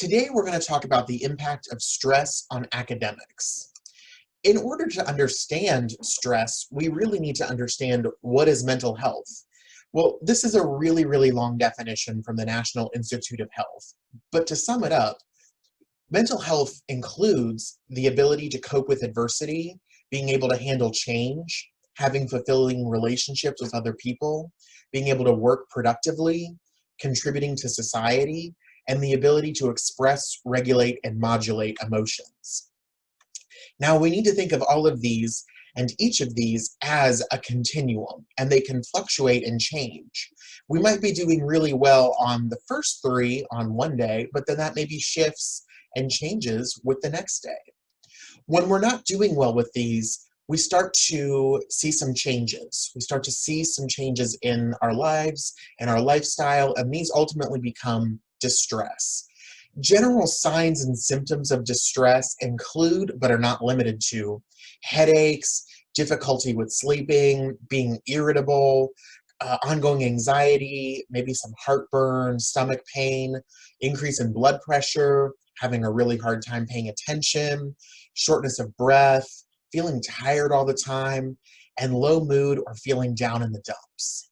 Today, we're going to talk about the impact of stress on academics. In order to understand stress, we really need to understand what is mental health. Well, this is a really long definition from the National Institute of Health. But to sum it up, mental health includes the ability to cope with adversity, being able to handle change, having fulfilling relationships with other people, being able to work productively, contributing to society, and the ability to express, regulate, and modulate emotions. Now, we need to think of all of these and each of these as a continuum, and they can fluctuate and change. We might be doing really well on the first three on one day, but then that maybe shifts and changes with the next day. When we're not doing well with these, we start to see some changes. We start to see some changes in our lives and our lifestyle, and these ultimately become distress. General signs and symptoms of distress include, but are not limited to, headaches, difficulty with sleeping, being irritable, ongoing anxiety, maybe some heartburn, stomach pain, increase in blood pressure, having a really hard time paying attention, shortness of breath, feeling tired all the time, and low mood or feeling down in the dumps.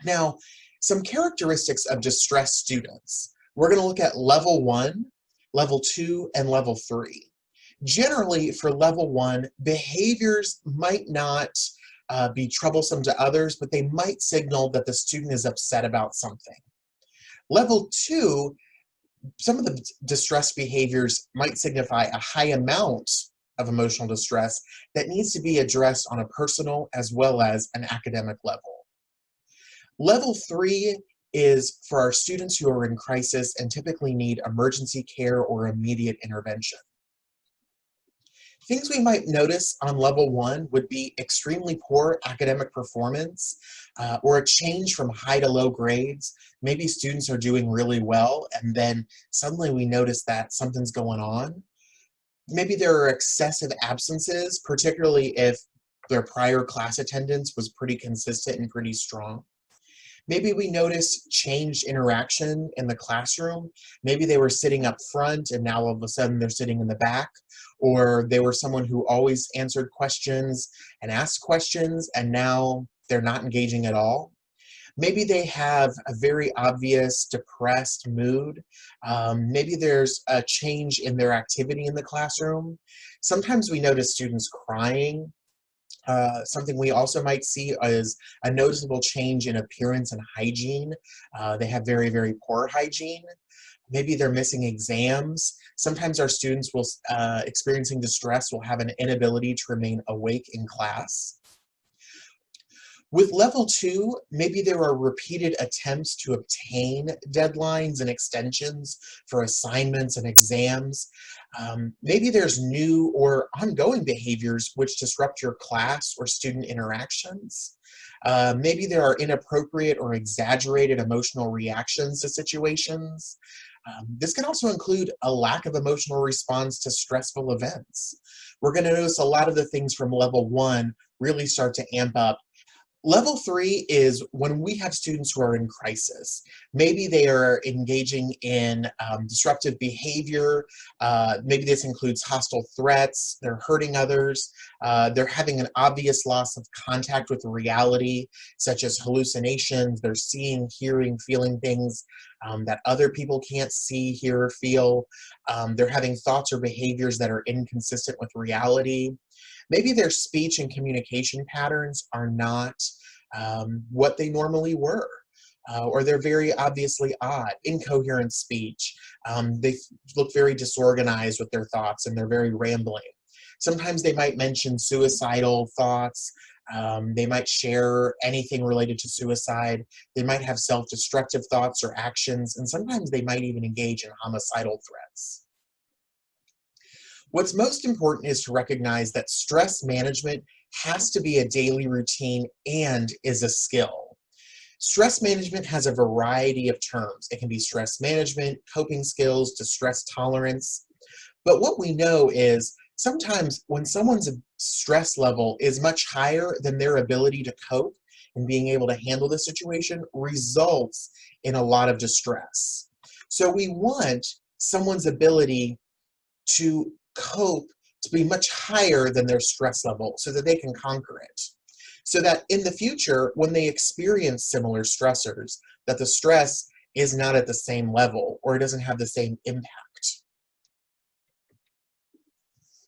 Now, some characteristics of distressed students. We're going to look at level 1, level 2, and level 3. Generally, for level 1, behaviors might not be troublesome to others, but they might signal that the student is upset about something. Level 2, some of the distress behaviors might signify a high amount of emotional distress that needs to be addressed on a personal as well as an academic level. Level 3 is for our students who are in crisis and typically need emergency care or immediate intervention. Things we might notice on level 1 would be extremely poor academic performance or a change from high to low grades. Maybe students are doing really well and then suddenly we notice that something's going on. Maybe there are excessive absences, particularly if their prior class attendance was pretty consistent and pretty strong. Maybe we notice changed interaction in the classroom. Maybe they were sitting up front and now all of a sudden they're sitting in the back, or they were someone who always answered questions and asked questions and now they're not engaging at all. Maybe they have a very obvious depressed mood. Maybe there's a change in their activity in the classroom. Sometimes we notice students crying. Something we also might see is a noticeable change in appearance and hygiene. They have very poor hygiene. Maybe they're missing exams. Sometimes our students will, experiencing distress, will have an inability to remain awake in class. With level 2, maybe there are repeated attempts to obtain deadlines and extensions for assignments and exams. Maybe there's new or ongoing behaviors which disrupt your class or student interactions. Maybe there are inappropriate or exaggerated emotional reactions to situations. This can also include a lack of emotional response to stressful events. We're going to notice a lot of the things from level 1 really start to amp up. Level 3 is when we have students who are in crisis. Maybe they are engaging in disruptive behavior. Maybe this includes hostile threats. They're hurting others. They're having an obvious loss of contact with reality, such as hallucinations. They're seeing, hearing, feeling things that other people can't see, hear, or feel. They're having thoughts or behaviors that are inconsistent with reality. Maybe their speech and communication patterns are not what they normally were, or they're very obviously odd, incoherent speech. They look very disorganized with their thoughts and they're very rambling. Sometimes they might mention suicidal thoughts. They might share anything related to suicide. They might have self-destructive thoughts or actions, and sometimes they might even engage in homicidal threats. What's most important is to recognize that stress management has to be a daily routine and is a skill. Stress management has a variety of terms. It can be stress management, coping skills, distress tolerance. But what we know is sometimes when someone's stress level is much higher than their ability to cope and being able to handle the situation results in a lot of distress. So we want someone's ability to cope to be much higher than their stress level so that they can conquer it. So that in the future, when they experience similar stressors, that the stress is not at the same level or it doesn't have the same impact.